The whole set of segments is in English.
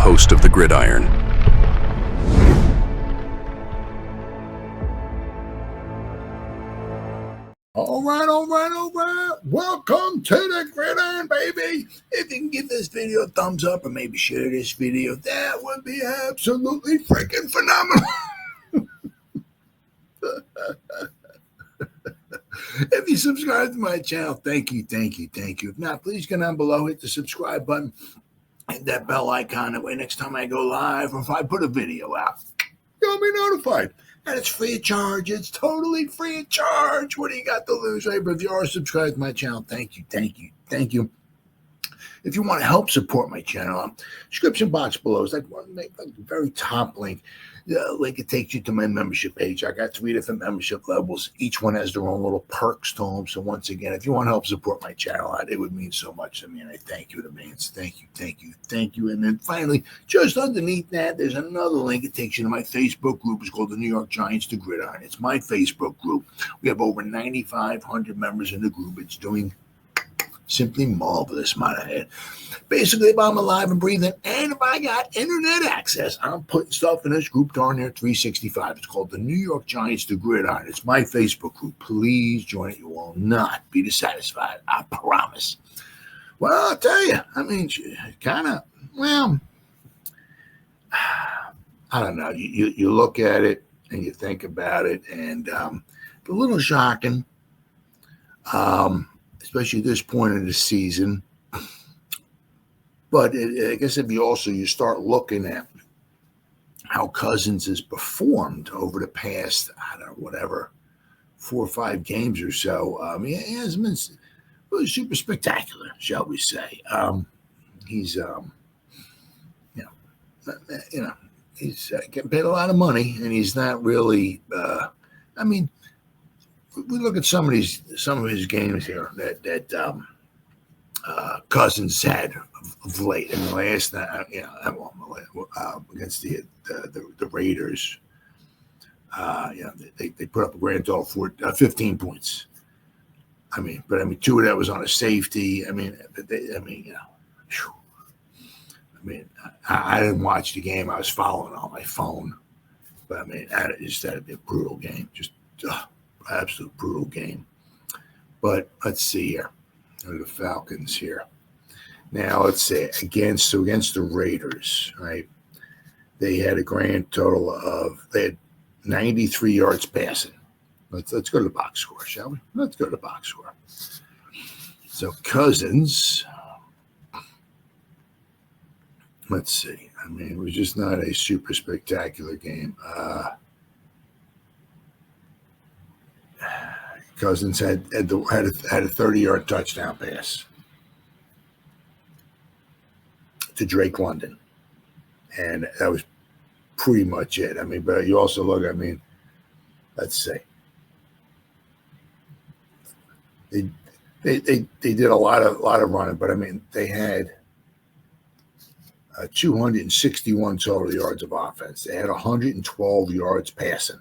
host of the Gridiron. All right. Welcome to the Gridiron, baby. If you can give this video a thumbs up or maybe share this video, that would be absolutely freaking phenomenal. If you subscribe to my channel, thank you. If not, please go down below, hit the subscribe button, hit that bell icon. That way next time I go live or if I put a video out, you'll be notified. And it's free of charge. It's totally free of charge. What do you got to lose, right? But if you are subscribed to my channel, thank you. If you want to help support my channel, description box below is like the very top link. The link, it takes you to my membership page. I got 3 different membership levels. Each one has their own little perks to them. So once again, if you want to help support my channel, it would mean so much to me. And I thank you in advance. Thank you. And then finally, just underneath that, there's another link. It takes you to my Facebook group. It's called the New York Giants to Gridiron. It's my Facebook group. We have over 9,500 members in the group. It's doing simply marvelous, might I add. Basically, if I'm alive and breathing and if I got internet access, I'm putting stuff in this group darn near 365. It's called the New York Giants to Gridiron. It's my Facebook group. Please join it. You will not be dissatisfied. I promise. Well, I'll tell you, I mean, I don't know. You look at it and you think about it, and it's a little shocking. Especially at this point in the season. But I guess if you start looking at how Cousins has performed over the past, 4 or 5 games or so, he hasn't been really super spectacular, shall we say. He's, he's getting paid a lot of money, and he's not really, we look at some of his games here that Cousins had of late. In the last night, against the Raiders, they put up a grand total for 15 points. But 2 of that was on a safety. I didn't watch the game. I was following on my phone, but that just had to be a brutal game. Just. Absolute brutal game. But let's see here. The Falcons here. Now let's say against the Raiders, right? They had a grand total of 93 yards passing. Let's go to the box score, shall we? Let's go to the box score. So Cousins, let's see. It was just not a super spectacular game. Cousins had a 30-yard touchdown pass to Drake London, and that was pretty much it. But you also look. Let's see. They did a lot of running, but they had 261 total yards of offense. They had 112 yards passing.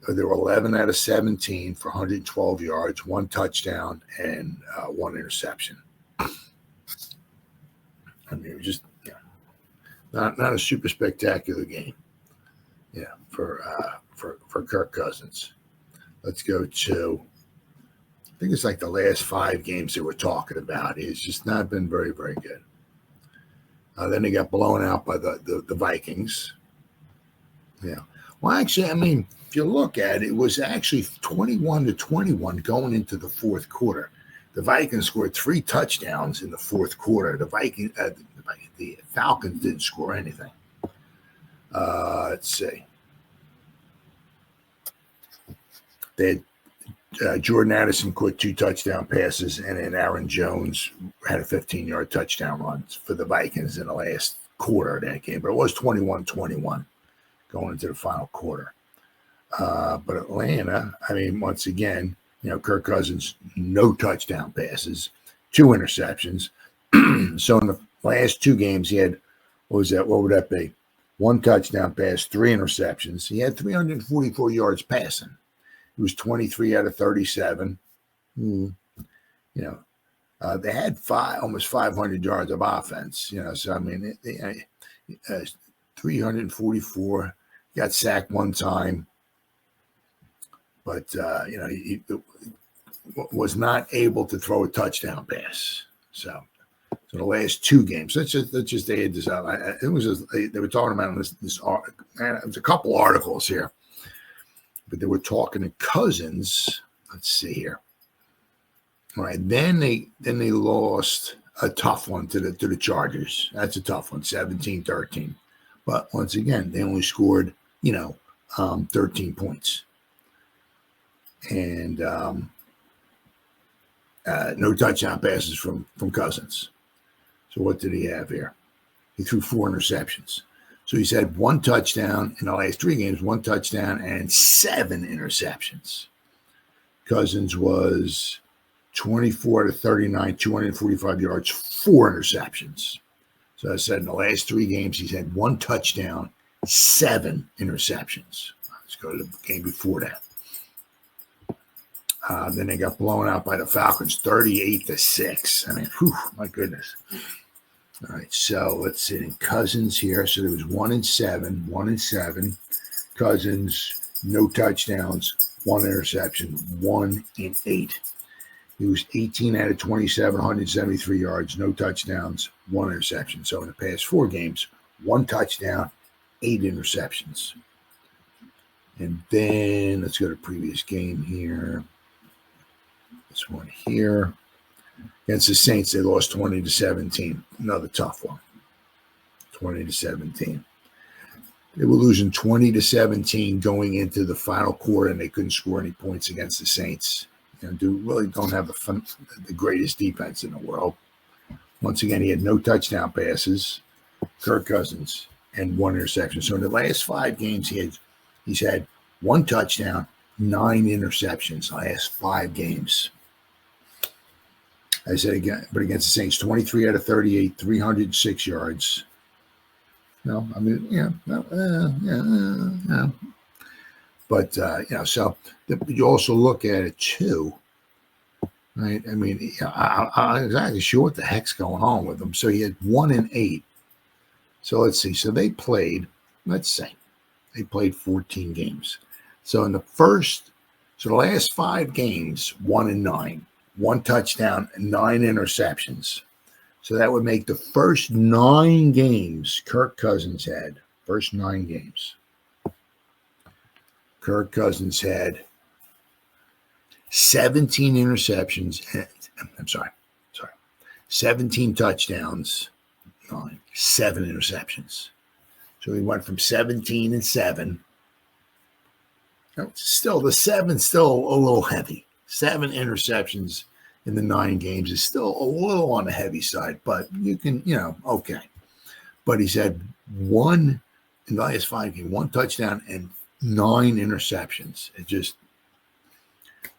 They were 11 out of 17 for 112 yards, 1 touchdown, and 1 interception. It was just not a super spectacular game. For Kirk Cousins. Let's go to. I think it's like the last 5 games they were talking about. It's just not been very, very good. Then they got blown out by the Vikings. Yeah. Well, actually, if you look at it, it was actually 21-21 going into the fourth quarter. The Vikings scored 3 touchdowns in the fourth quarter. The Falcons didn't score anything. Let's see. They had Jordan Addison caught 2 touchdown passes, and then Aaron Jones had a 15-yard touchdown run for the Vikings in the last quarter of that game. But it was 21-21 going into the final quarter. But Atlanta, once again, Kirk Cousins, no touchdown passes, 2 interceptions. So in the last 2 games, he had, what would that be? 1 touchdown pass, 3 interceptions. He had 344 yards passing. He was 23 out of 37. They had almost 500 yards of offense. So 344. Got sacked one time, but he was not able to throw a touchdown pass. So the last two games, let's just add this up. They were talking about this. It was a couple articles here, but they were talking to Cousins. Let's see here. All right, then they lost a tough one to the Chargers. That's a tough one, 17-13. But once again, they only scored 13 points, and no touchdown passes from Cousins. So what did he have here? He threw 4 interceptions. So he's had 1 touchdown in the last 3 games, 1 touchdown and 7 interceptions. Cousins was 24-39, 245 yards, 4 interceptions. So I said in the last 3 games, he's had 1 touchdown, 7 interceptions. Let's go to the game before that. Then they got blown out by the Falcons, 38-6. I mean, my goodness. All right, so let's see. And Cousins here. So there was 1-7. Cousins, no touchdowns, 1 interception, 1-8. He was 18 out of 27, 173 yards, no touchdowns, 1 interception. So in the past 4 games, 1 touchdown, 8 interceptions. And then let's go to the previous game here. This one here. Against the Saints, they lost 20-17. Another tough one. 20-17. They were losing 20-17 going into the final quarter, and they couldn't score any points against the Saints. Really don't have the greatest defense in the world. Once again, he had no touchdown passes, Kirk Cousins, and 1 interception. So in the last 5 games, he's had 1 touchdown, 9 interceptions. Last 5 games. I said again, but against the Saints, 23 out of 38, 306 yards. No, I mean, yeah. But, so you also look at it too, right? I mean, I'm not exactly sure what the heck's going on with them. So he had 1-8. So let's see. So they played, 14 games. So in the last 5 games, 1-9, 1 touchdown, and 9 interceptions. So that would make the first 9 games Kirk Cousins had. First 9 games. Kirk Cousins had 17 interceptions. 17 touchdowns, 7 interceptions. So he went from 17-7. Still, the 7's still a little heavy. 7 interceptions in the 9 games is still a little on the heavy side, but you can, okay. But he's had 1 in the last 5 games, 1 touchdown and 9 interceptions. It just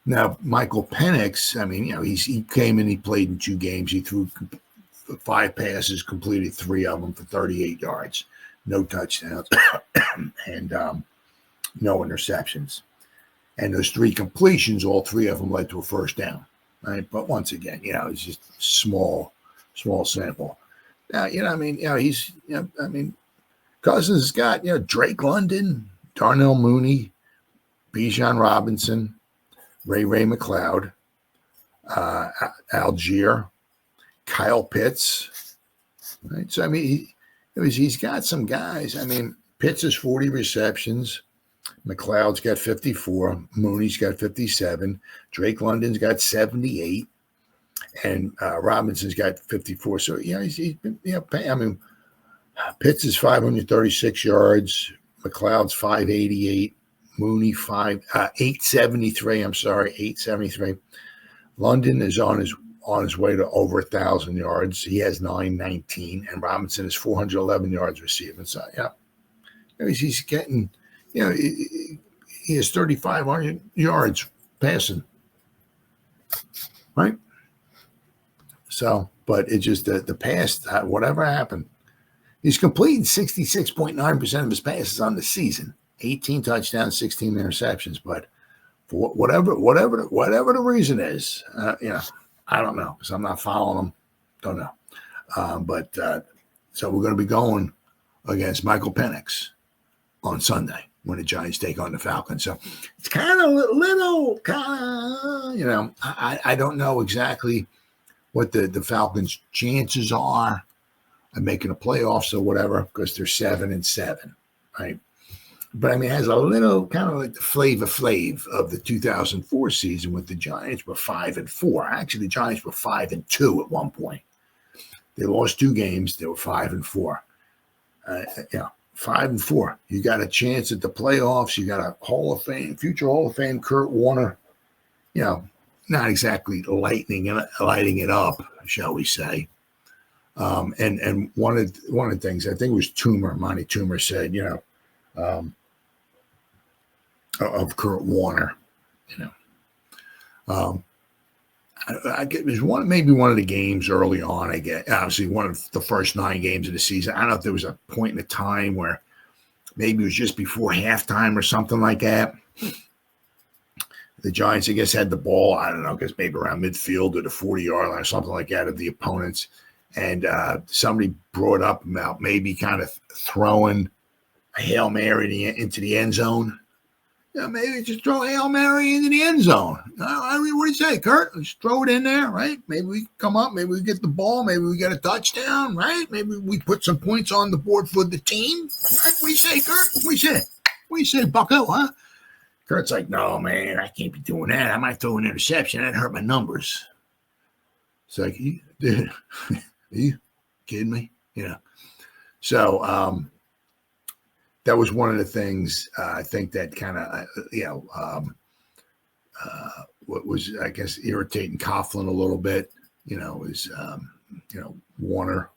now Michael Penix. I mean, he came in, he played in 2 games. He threw 5 passes, completed 3 of them for 38 yards, no touchdowns, and no interceptions. And those 3 completions, all 3 of them led to a first down. Right, but once again, it's just small sample. Now, Cousins has got Drake London, Darnell Mooney, Bijan Robinson, Ray McLeod, Algier, Kyle Pitts. Right? So, he's got some guys. Pitts has 40 receptions. McLeod's got 54. Mooney's got 57. Drake London's got 78. And Robinson's got 54. So, Pitts is 536 yards. McLeod's 588. Mooney 873. 873. London is on his way to over 1,000 yards. He has 919, and Robinson is 411 yards receiving. So he's getting, he has 3,500 yards passing, right? So, but it just the pass, whatever happened. He's completing 66.9% of his passes on the season, 18 touchdowns, 16 interceptions. But for whatever the reason is, I don't know because I'm not following him. Don't know. So we're going to be going against Michael Penix on Sunday when the Giants take on the Falcons. So it's kind of little, I don't know exactly what the Falcons' chances are of making the playoffs or whatever, because they're 7-7, right? But I mean, it has a little kind of like the Flavor Flav of the 2004 season with the Giants were 5-4. Actually, the Giants were 5-2 at one point. They lost 2 games. They were 5-4. 5-4. You got a chance at the playoffs. You got a future Hall of Fame Kurt Warner. Not exactly lighting it up, shall we say? And one of the things, I think it was Monty Toomer said, of Kurt Warner, I get there's maybe one of the games early on. I get obviously one of the first 9 games of the season. I don't know if there was a point in the time where maybe it was just before halftime or something like that. The Giants, I guess, had the ball. I don't know, because maybe around midfield or the 40-yard line or something like that of the opponents. And somebody brought up about maybe kind of throwing a Hail Mary into the end zone. Maybe just throw a Hail Mary into the end zone. I mean, what do you say, Kurt? Just throw it in there, right? Maybe we come up. Maybe we get the ball. Maybe we get a touchdown, right? Maybe we put some points on the board for the team. Right? What do you say, Kurt? What do you say? What do you say, bucko, huh? Kurt's like, no, man, I can't be doing that. I might throw an interception. That'd hurt my numbers. It's like, dude, are you kidding me? So, that was one of the things I think that kind of, what was, I guess, irritating Coughlin a little bit, was, Warner.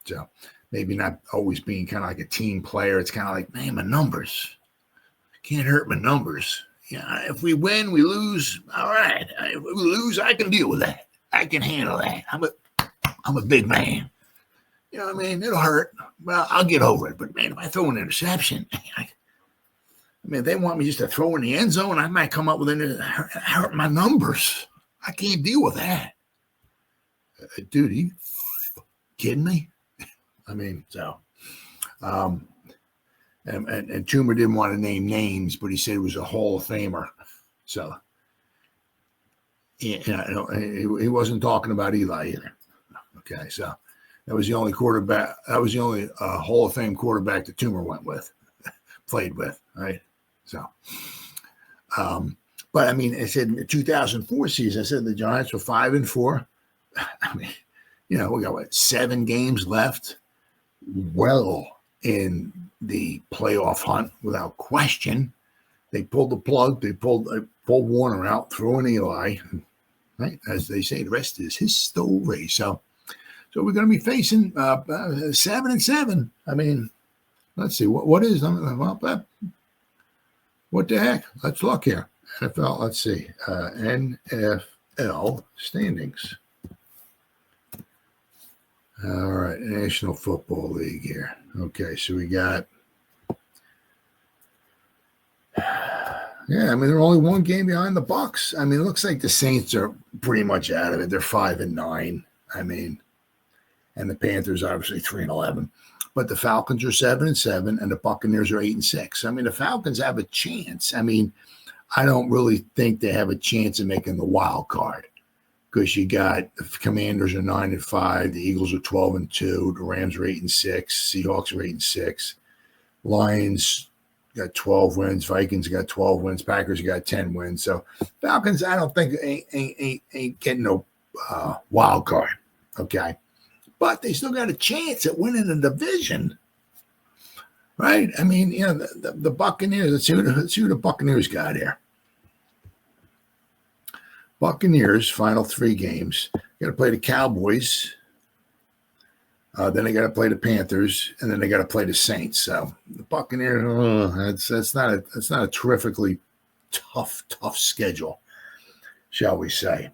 So maybe not always being kind of like a team player. It's kind of like, man, my numbers can't hurt my numbers. If we win, we lose. All right. If we lose, I can deal with that. I can handle that. I'm a big man. You know what I mean? It'll hurt. Well, I'll get over it. But, man, if I throw an interception, if they want me just to throw in the end zone, I might come up with hurt my numbers. I can't deal with that. Dude, are you kidding me? And Toomer didn't want to name names, but he said it was a Hall of Famer. So, he wasn't talking about Eli either. Okay, so. That was the only quarterback. That was the only Hall of Fame quarterback that Toomer played with, right? So, but I mean, I said in the 2004 season, I said the Giants were 5-4. I mean, we got 7 games left, well in the playoff hunt without question. They pulled the plug. They pulled Warner out, threw in Eli, right? As they say, the rest is history. So we're going to be facing 7-7. I mean, let's see what is. What the heck? Let's look here. NFL. Let's see. NFL standings. All right, National Football League here. Okay, so we got. Yeah, I mean, they're only 1 game behind the Bucs. I mean, it looks like the Saints are pretty much out of it. They're 5-9. I mean. And the Panthers obviously 3-11, but the Falcons are 7-7, and the Buccaneers are 8-6. I mean, the Falcons have a chance. I mean, I don't really think they have a chance of making the wild card, because you got the Commanders are 9-5, the Eagles are 12-2, the Rams are 8-6, Seahawks are 8-6, Lions got 12 wins, Vikings got 12 wins, Packers got 10 wins. So Falcons, I don't think ain't getting no wild card. Okay. But they still got a chance at winning the division, right? I mean, the Buccaneers. Let's see who the Buccaneers got here. Buccaneers, final 3 games. Got to play the Cowboys. Then they got to play the Panthers, and then they got to play the Saints. So the Buccaneers, that's not a terrifically tough schedule, shall we say?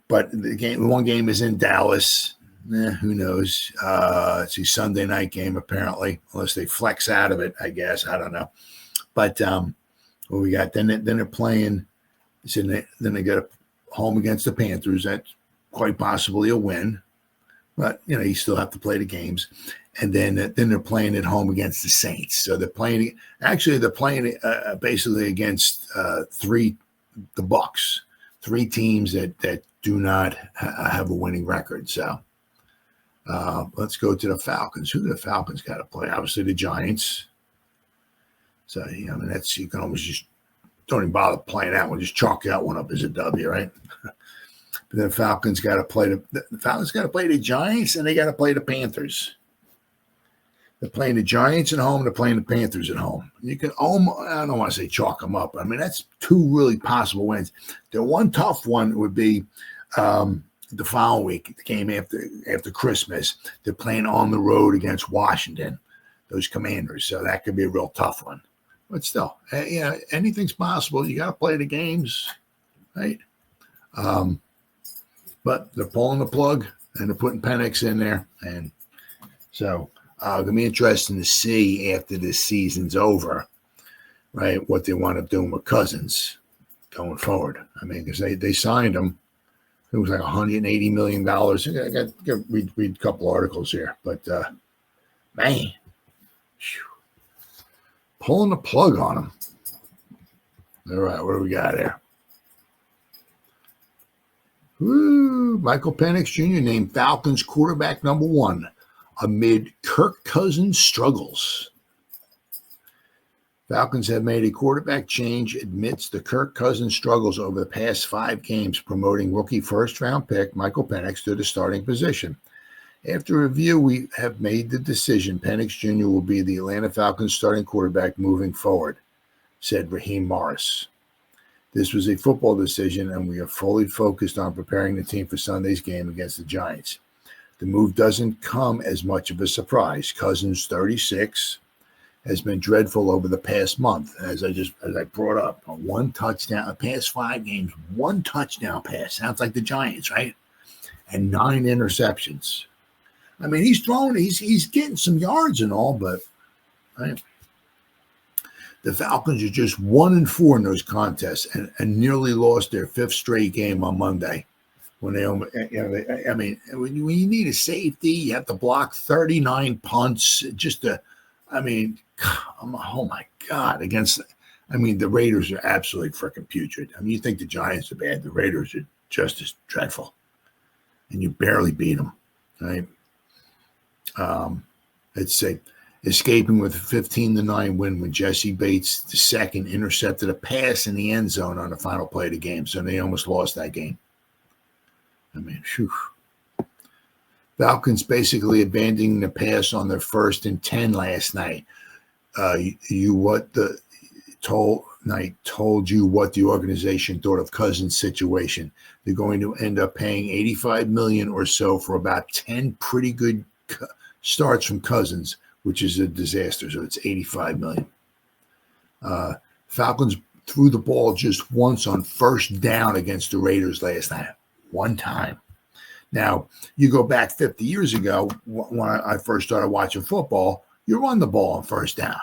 But one game is in Dallas. Who knows? It's a Sunday night game, apparently, unless they flex out of it, I guess. I don't know. But what we got? Then they're playing. Then they got a home against the Panthers. That's quite possibly a win. But, you still have to play the games. and then they're playing at home against the Saints. So they're playing basically against the Bucks, three teams that do not have a winning record. So let's go to the Falcons. Who do the Falcons got to play? Obviously the Giants. So that's, you can almost just don't even bother playing that one. Just chalk that one up as a W, right? But then the Falcons got to play the Giants, and they got to play the Panthers. They're playing the Giants at home. They're playing the Panthers at home. You can almost, I don't want to say chalk them up. I mean, that's two really possible wins. The one tough one would be the following week, the game after Christmas. They're playing on the road against Washington, those Commanders. So that could be a real tough one. But still, anything's possible. You got to play the games, right? But they're pulling the plug, and they're putting Penix in there. And so going to be interesting to see after this season's over, right, what they wind up doing with Cousins going forward. I mean, because they signed him. It was like $180 million. I got to read a couple articles here. But, man, pulling the plug on him. All right, what do we got there? Woo, Michael Penix Jr. named Falcons quarterback number 1 amid Kirk Cousins struggles. Falcons have made a quarterback change amidst the Kirk Cousins struggles over the past 5 games, promoting rookie first-round pick Michael Penix to the starting position. After review, we have made the decision Penix Jr. will be the Atlanta Falcons starting quarterback moving forward, said Raheem Morris. This was a football decision, and we are fully focused on preparing the team for Sunday's game against the Giants. The move doesn't come as much of a surprise. Cousins, 36, has been dreadful over the past month, as I brought up. One touchdown, past 5 games, 1 touchdown pass. Sounds like the Giants, right? And 9 interceptions. I mean, he's getting some yards and all, but right? The Falcons are just 1-4 in those contests and nearly lost their 5th straight game on Monday. When when you need a safety, you have to block 39 punts. Oh my God! The Raiders are absolutely freaking putrid. I mean, you think the Giants are bad, the Raiders are just as dreadful, and you barely beat them, right? It's escaping with a 15-9 win when Jesse Bates II intercepted a pass in the end zone on the final play of the game, so they almost lost that game. I mean, phew. Falcons basically abandoning the pass on their 1st and 10 last night. Told you what the organization thought of Cousins' situation. They're going to end up paying $85 million or so for about 10 pretty good starts from Cousins, which is a disaster. So it's $85 million. Falcons threw the ball just once on 1st down against the Raiders last night. 1 time. Now, you go back 50 years ago when I first started watching football, you run the ball on 1st down,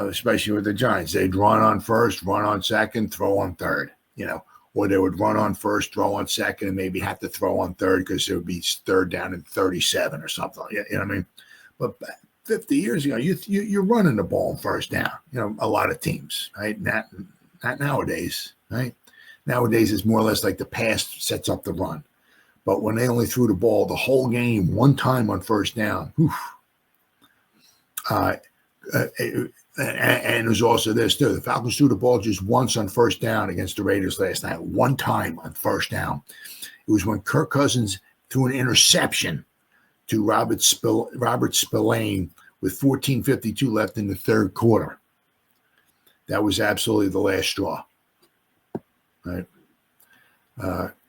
especially with the Giants. They'd run on 1st, run on 2nd, throw on 3rd, or they would run on 1st, throw on 2nd, and maybe have to throw on 3rd because it would be 3rd down and 37 or something. You know what I mean? But 50 years ago, you're running the ball on 1st down, a lot of teams, right? Not nowadays, right? Nowadays, it's more or less like the pass sets up the run. But when they only threw the ball the whole game 1 time on 1st down, and there's also this too. The Falcons threw the ball just once on 1st down against the Raiders last night. 1 time on 1st down. It was when Kirk Cousins threw an interception to Robert Spillane with 14:52 left in the 3rd quarter. That was absolutely the last straw. Right.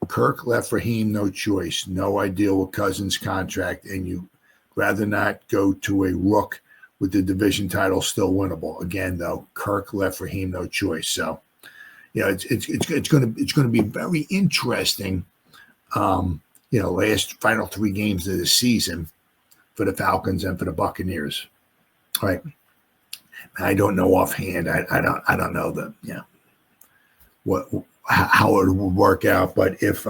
Kirk left Raheem no choice, no idea with Cousins' contract, and you rather not go to a rook with the division title still winnable. Again, though, Kirk left Raheem no choice. So, it's going to be very interesting. Last final 3 games of the season for the Falcons and for the Buccaneers. Right. I don't know offhand. I don't know how it would work out. But if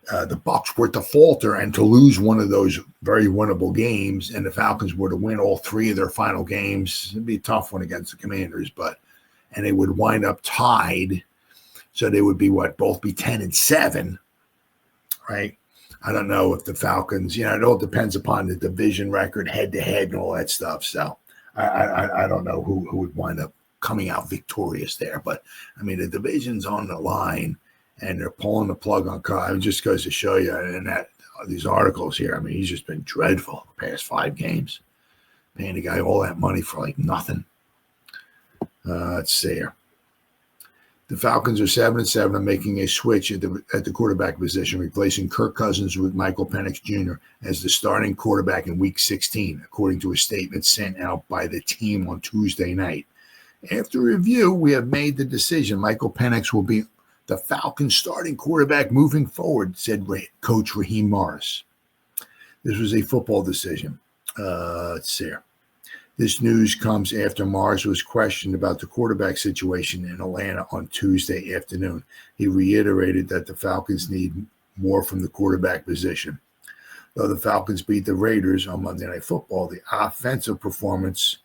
the Bucs were to falter and to lose one of those very winnable games, and the Falcons were to win all three of their final games, it'd be a tough one against the Commanders, and they would wind up tied. So they would be both be 10-7, right? I don't know if the Falcons, it all depends upon the division record, head to head, and all that stuff. So I don't know who would wind up coming out victorious there. But I mean, the division's on the line, and they're pulling the plug on Kyle. It just goes to show you in that these articles here. I mean, he's just been dreadful the past 5 games, paying the guy all that money for like nothing. Let's see here. The Falcons are 7-7 and making a switch at the quarterback position, replacing Kirk Cousins with Michael Penix Jr. as the starting quarterback in Week 16, according to a statement sent out by the team on Tuesday night. After review, we have made the decision Michael Penix will be the Falcons' starting quarterback moving forward, said Coach Raheem Morris. This was a football decision. Let's see here. This news comes after Morris was questioned about the quarterback situation in Atlanta on Tuesday afternoon. He reiterated that the Falcons need more from the quarterback position. Though the Falcons beat the Raiders on Monday Night Football, the offensive performance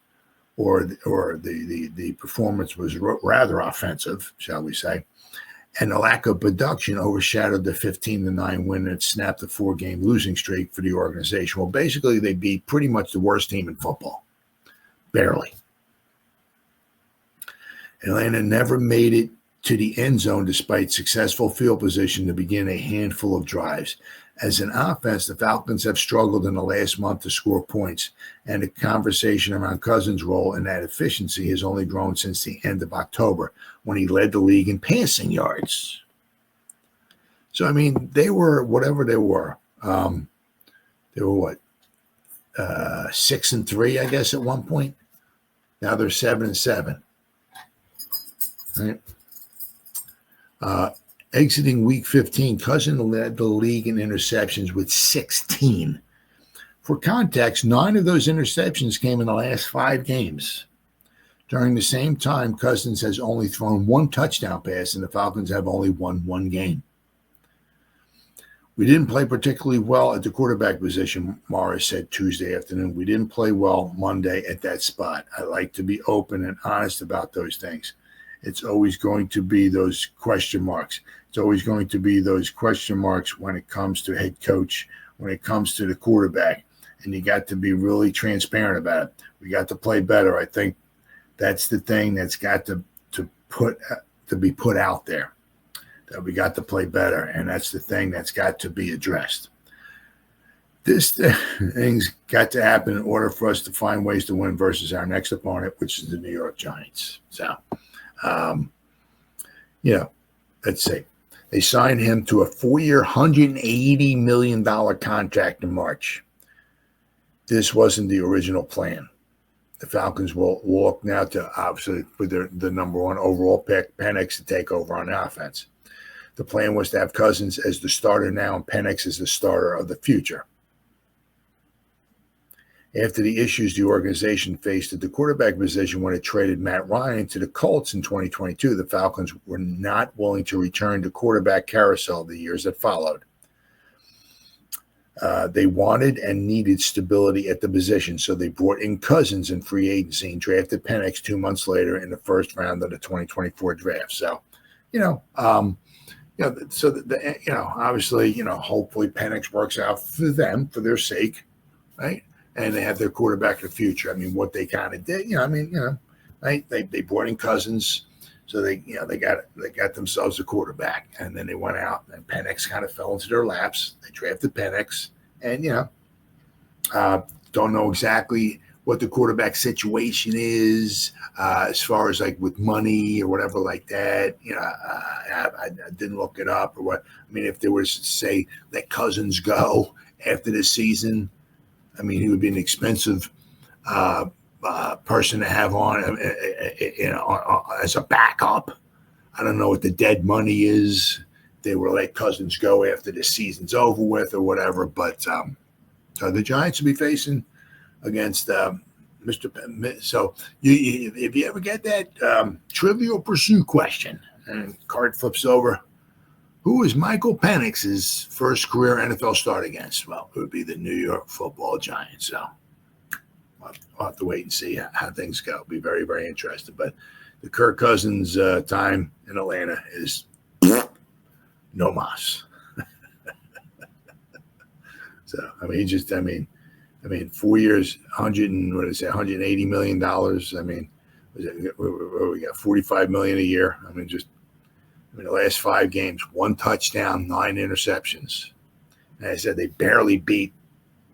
or the performance was rather offensive, shall we say, and the lack of production overshadowed the 15-9 win that snapped the 4-game losing streak for the organization. Well, basically, they beat pretty much the worst team in football. Barely. Atlanta never made it to the end zone despite successful field position to begin a handful of drives. As an offense, the Falcons have struggled in the last month to score points, and the conversation around Cousins' role in that efficiency has only grown since the end of October, when he led the league in passing yards. So, I mean, they were whatever they were. They were what? 6-3, I guess, at one point. Now they're 7-7. Right? Exiting Week 15, Cousins led the league in interceptions with 16. For context, 9 of those interceptions came in the last 5 games. During the same time, Cousins has only thrown 1 touchdown pass, and the Falcons have only won 1 game. We didn't play particularly well at the quarterback position, Morris said Tuesday afternoon. We didn't play well Monday at that spot. I like to be open and honest about those things. It's always going to be those question marks. It's always going to be those question marks when it comes to head coach, when it comes to the quarterback. And you got to be really transparent about it. We got to play better. I think that's the thing that's got to be put out there. That we got to play better, and that's the thing that's got to be addressed. This thing's got to happen in order for us to find ways to win versus our next opponent, which is the New York Giants. So, let's see. They signed him to a 4-year, $180 million contract in March. This wasn't the original plan. The Falcons will look now to, obviously, with the number 1 overall pick, Penix, to take over on the offense. The plan was to have Cousins as the starter now and Penix as the starter of the future. After the issues the organization faced at the quarterback position when it traded Matt Ryan to the Colts in 2022, the Falcons were not willing to return to quarterback carousel the years that followed. They wanted and needed stability at the position, so they brought in Cousins in free agency and drafted Penix 2 months later in the first round of the 2024 draft. So, obviously, hopefully Penix works out for them, for their sake, right? And they have their quarterback of the future. I mean, what they kind of did, right? They brought in Cousins, so they got themselves a quarterback, and then they went out, and Penix kind of fell into their laps. They drafted Penix, and don't know exactly what the quarterback situation is as far as like with money or whatever like that. I didn't look it up or what. I mean, if there was, say, let Cousins go after this season, I mean, he would be an expensive person to have on, as a backup. I don't know what the dead money is. They were let Cousins go after the season's over with or whatever. But so the Giants will be facing against Mr. Penn. So if you ever get that Trivial Pursuit question and card flips over Who is Michael Penix's first career NFL start against? Well, it would be the New York Football Giants. So I'll have to wait and see how things go. It'll be very, very interesting. But the Kirk Cousins time in Atlanta is no mas. So I mean, 4 years, $180 million. I mean, we got $45 million a year. The last 5 games, 1 touchdown, 9 interceptions. And I said they barely beat.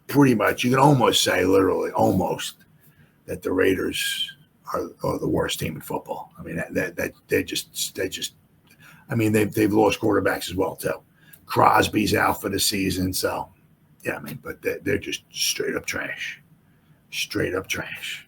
Pretty much, you can almost say, literally, almost, that the Raiders are the worst team in football. I mean, they've lost quarterbacks as well too. Crosby's out for the season, so yeah, but they're just straight up trash. Straight up trash.